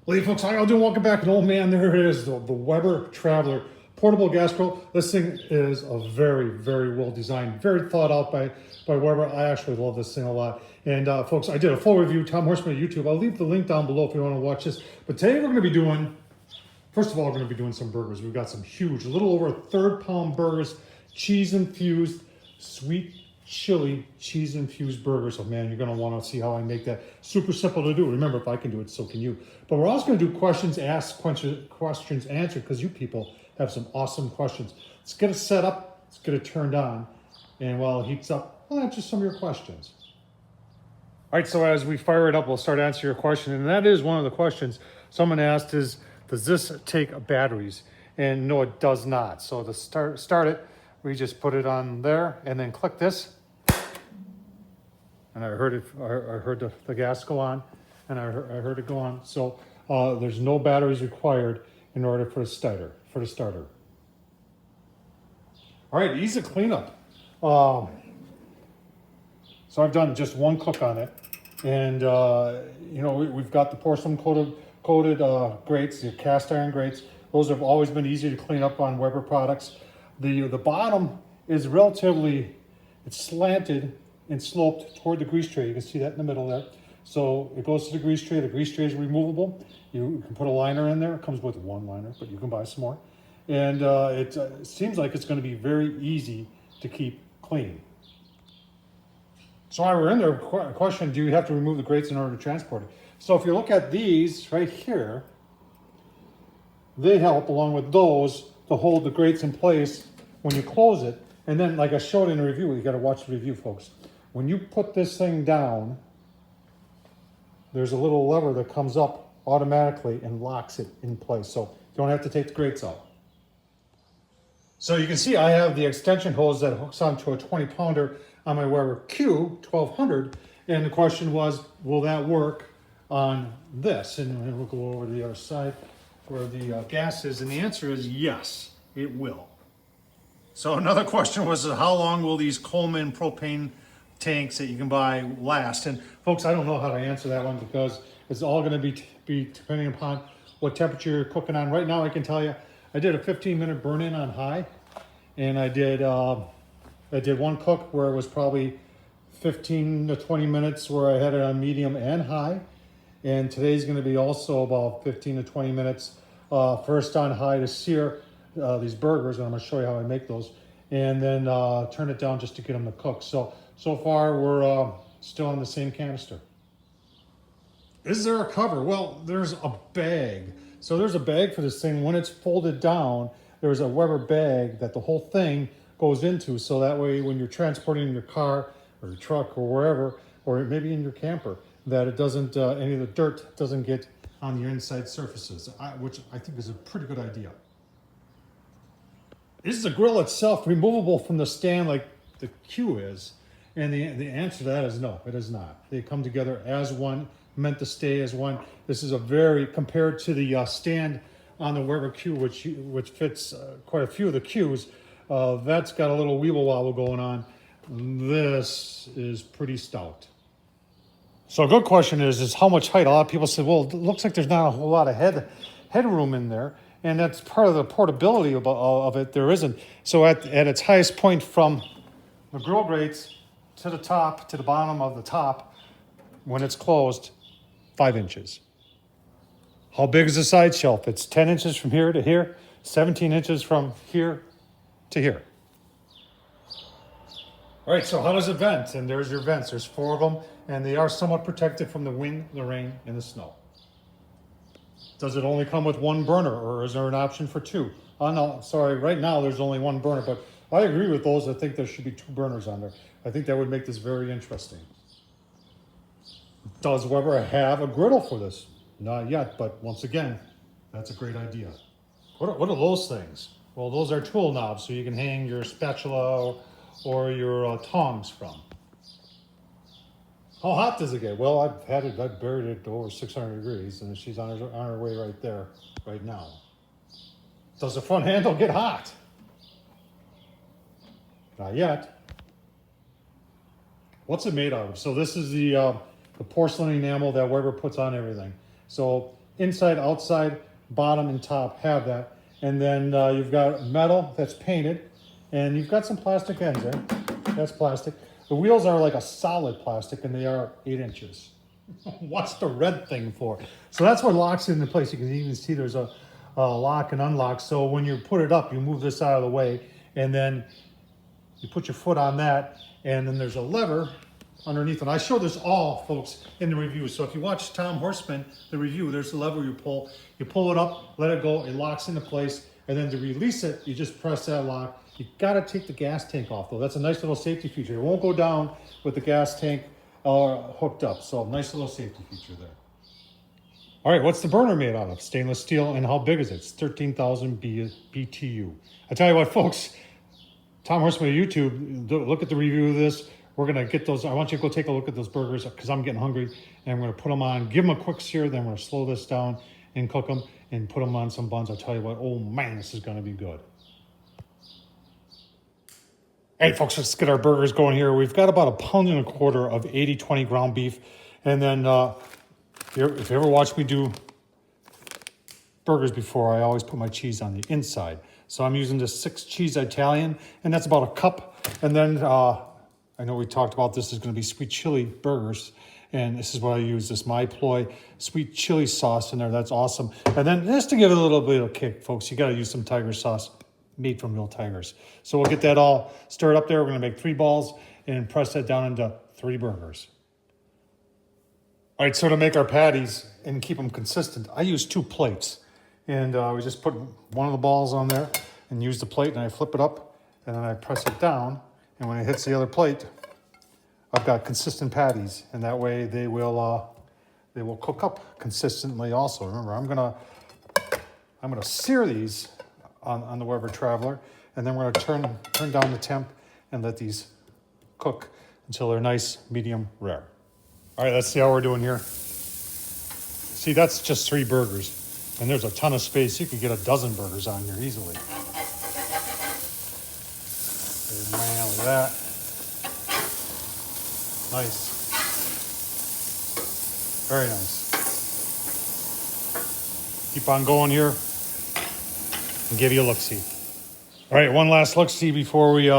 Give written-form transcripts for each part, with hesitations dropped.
Well, hey folks, how y'all doing? Welcome back. And oh man, there it is, the Weber Traveler portable gas grill. This thing is a very, very well designed, very thought out by Weber. I actually love this thing a lot. And folks, I did a full review, Tom Horseman on YouTube. I'll leave the link down below if you want to watch this. But today we're going to be doing, first of all, we're going to be doing some burgers. We've got some huge, a little over 1/3 pound burgers, cheese infused, sweet chili cheese infused burgers. So man, you're going to want to see how I make that. Super simple to do. Remember, if I can do it, so can you. But we're also going to do questions asked, questions answered, because you people have some awesome questions. Let's get it set up. Let's get it turned on. And while it heats up, I'll answer some of your questions. All right, so as we fire it up, we'll start answering your question. And that is one of the questions someone asked is, does this take batteries? And no, it does not. So to start it, we just put it on there and then click this. And I heard the gas go on, and I heard it go on. So there's no batteries required in order for the starter. All right, easy cleanup. So I've done just one cook on it, and you know, we've got the porcelain coated grates, the cast iron grates. Those have always been easy to clean up on Weber products. The bottom is relatively, it's slanted and sloped toward the grease tray. You can see that in the middle there. So it goes to the grease tray. The grease tray is removable. You can put a liner in there. It comes with one liner, but you can buy some more. And it seems like it's going to be very easy to keep clean. So while we're in there, question, do you have to remove the grates in order to transport it? So if you look at these right here, they help along with those to hold the grates in place when you close it. And then, like I showed in the review, you got to watch the review, folks. When you put this thing down, there's a little lever that comes up automatically and locks it in place. So you don't have to take the grates out. So you can see I have the extension hose that hooks onto a 20 pounder on my Weber Q1200. And the question was, will that work on this? And we'll go over to the other side where the gas is. And the answer is yes, it will. So another question was, how long will these Coleman propane tanks that you can buy last? And folks, I don't know how to answer that one because it's all going to be depending upon what temperature you're cooking on. Right now, I can tell you, I did a 15-minute burn-in on high, and I did one cook where it was probably 15 to 20 minutes where I had it on medium and high. And today's going to be also about 15 to 20 minutes, first on high to sear these burgers, and I'm going to show you how I make those, and then turn it down just to get them to cook. So far we're still on the same canister. Is there a cover? Well, there's a bag. So there's a bag for this thing. When it's folded down, there's a Weber bag that the whole thing goes into, so that way when you're transporting in your car or your truck or wherever, or maybe in your camper, that it doesn't, any of the dirt doesn't get on your inside surfaces, which I think is a pretty good idea. Is the grill itself removable from the stand like the Q is? And the answer to that is no, it is not. They come together as one, meant to stay as one. This is a very, compared to the stand on the Weber Q, which fits quite a few of the Qs, that's got a little weeble wobble going on. This is pretty stout. So a good question is how much height? A lot of people say, well, it looks like there's not a whole lot of headroom in there. And that's part of the portability of it. There isn't. So at its highest point from the grill grates to the top, to the bottom of the top, when it's closed, 5 inches. How big is the side shelf? It's 10 inches from here to here, 17 inches from here to here. All right, so how does it vent? And there's your vents. There's 4 of them, and they are somewhat protected from the wind, the rain, and the snow. Does it only come with 1 burner, or is there an option for 2? Oh no, sorry, right now there's only 1 burner, but I agree with those. I think there should be 2 burners on there. I think that would make this very interesting. Does Weber have a griddle for this? Not yet, but once again, that's a great idea. What are those things? Well, those are tool knobs, so you can hang your spatula or your tongs from. How hot does it get? Well, I've buried it to over 600 degrees, and she's on her way right there, right now. Does the front handle get hot? Not yet. What's it made out of? So this is the porcelain enamel that Weber puts on everything. So inside, outside, bottom, and top have that. And then you've got metal that's painted, and you've got some plastic ends there. That's plastic. The wheels are like a solid plastic, and they are 8 inches. What's the red thing for? So that's what locks it into place. You can even see there's a lock and unlock. So when you put it up, you move this out of the way, and then you put your foot on that, and then there's a lever underneath. And I show this all, folks, in the review. So if you watch Tom Horseman, the review, there's the lever you pull it up, let it go, it locks into place, and then to release it, you just press that lock. You gotta take the gas tank off though. That's a nice little safety feature. It won't go down with the gas tank hooked up. So nice little safety feature there. All right, what's the burner made out of? Stainless steel, and how big is it? It's 13,000 BTU. I tell you what, folks, Tom Horseman YouTube, look at the review of this. We're gonna get those. I want you to go take a look at those burgers because I'm getting hungry, and I'm gonna put them on, give them a quick sear, then we're gonna slow this down and cook them and put them on some buns. I'll tell you what, oh man, this is gonna be good. Hey folks, let's get our burgers going here. We've got about 1.25 pounds of 80/20 ground beef. And then if you ever watch me do burgers before, I always put my cheese on the inside. So I'm using this 6 cheese Italian, and that's about a cup. And then I know we talked about this is gonna be sweet chili burgers. And this is what I use, this My Ploy sweet chili sauce in there. That's awesome. And then just to give it a little bit of a kick, folks, you gotta use some tiger sauce made from real tigers. So we'll get that all stirred up there. We're gonna make 3 balls and press that down into 3 burgers. All right, so to make our patties and keep them consistent, I use 2 plates. And we just put one of the balls on there and use the plate, and I flip it up, and then I press it down. And when it hits the other plate, I've got consistent patties, and that way they will cook up consistently also. Remember, I'm gonna sear these on the Weber Traveler, and then we're gonna turn down the temp and let these cook until they're nice, medium rare. All right, let's see how we're doing here. See, that's just 3 burgers, and there's a ton of space. You could get 12 burgers on here easily. Oh, man, look at that. Nice. Very nice. Keep on going here and give you a look-see. All right, one last look-see before we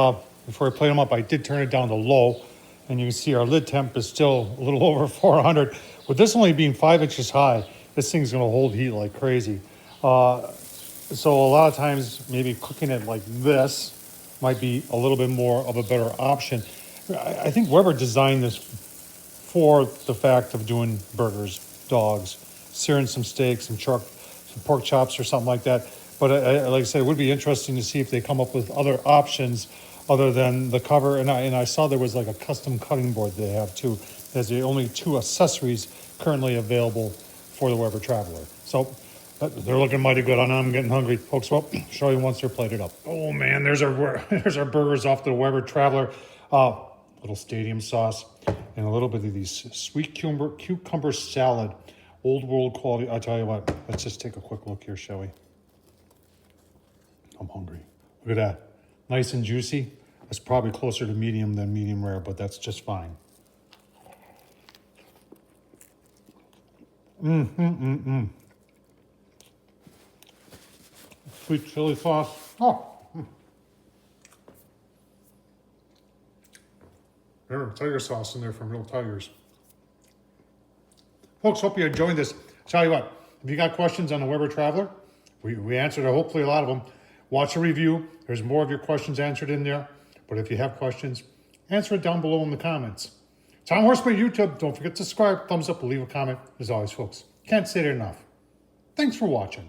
plate them up. I did turn it down to low, and you can see our lid temp is still a little over 400. With this only being 5 inches high, this thing's gonna hold heat like crazy. So a lot of times, maybe cooking it like this might be a little bit more of a better option. I think Weber designed this for the fact of doing burgers, dogs, searing some steaks, some pork chops or something like that. But like I said, it would be interesting to see if they come up with other options other than the cover. And I saw there was like a custom cutting board they have too. There's the only 2 accessories currently available for the Weber Traveler. So they're looking mighty good. I know I'm getting hungry. Folks, well, show you once they're plated up. Oh man, there's our burgers off the Weber Traveler. Little stadium sauce and a little bit of these sweet cucumber salad, old world quality. I tell you what, let's just take a quick look here, shall we? I'm hungry. Look at that, nice and juicy. It's probably closer to medium than medium rare, but that's just fine. Sweet chili sauce. Oh. There's tiger sauce in there from real tigers. Folks, hope you enjoyed this. Tell you what, if you got questions on the Weber Traveler, we answered hopefully a lot of them. Watch the review. There's more of your questions answered in there. But if you have questions, answer it down below in the comments. Tom Horseman YouTube. Don't forget to subscribe, thumbs up, leave a comment. As always, folks, can't say it enough. Thanks for watching.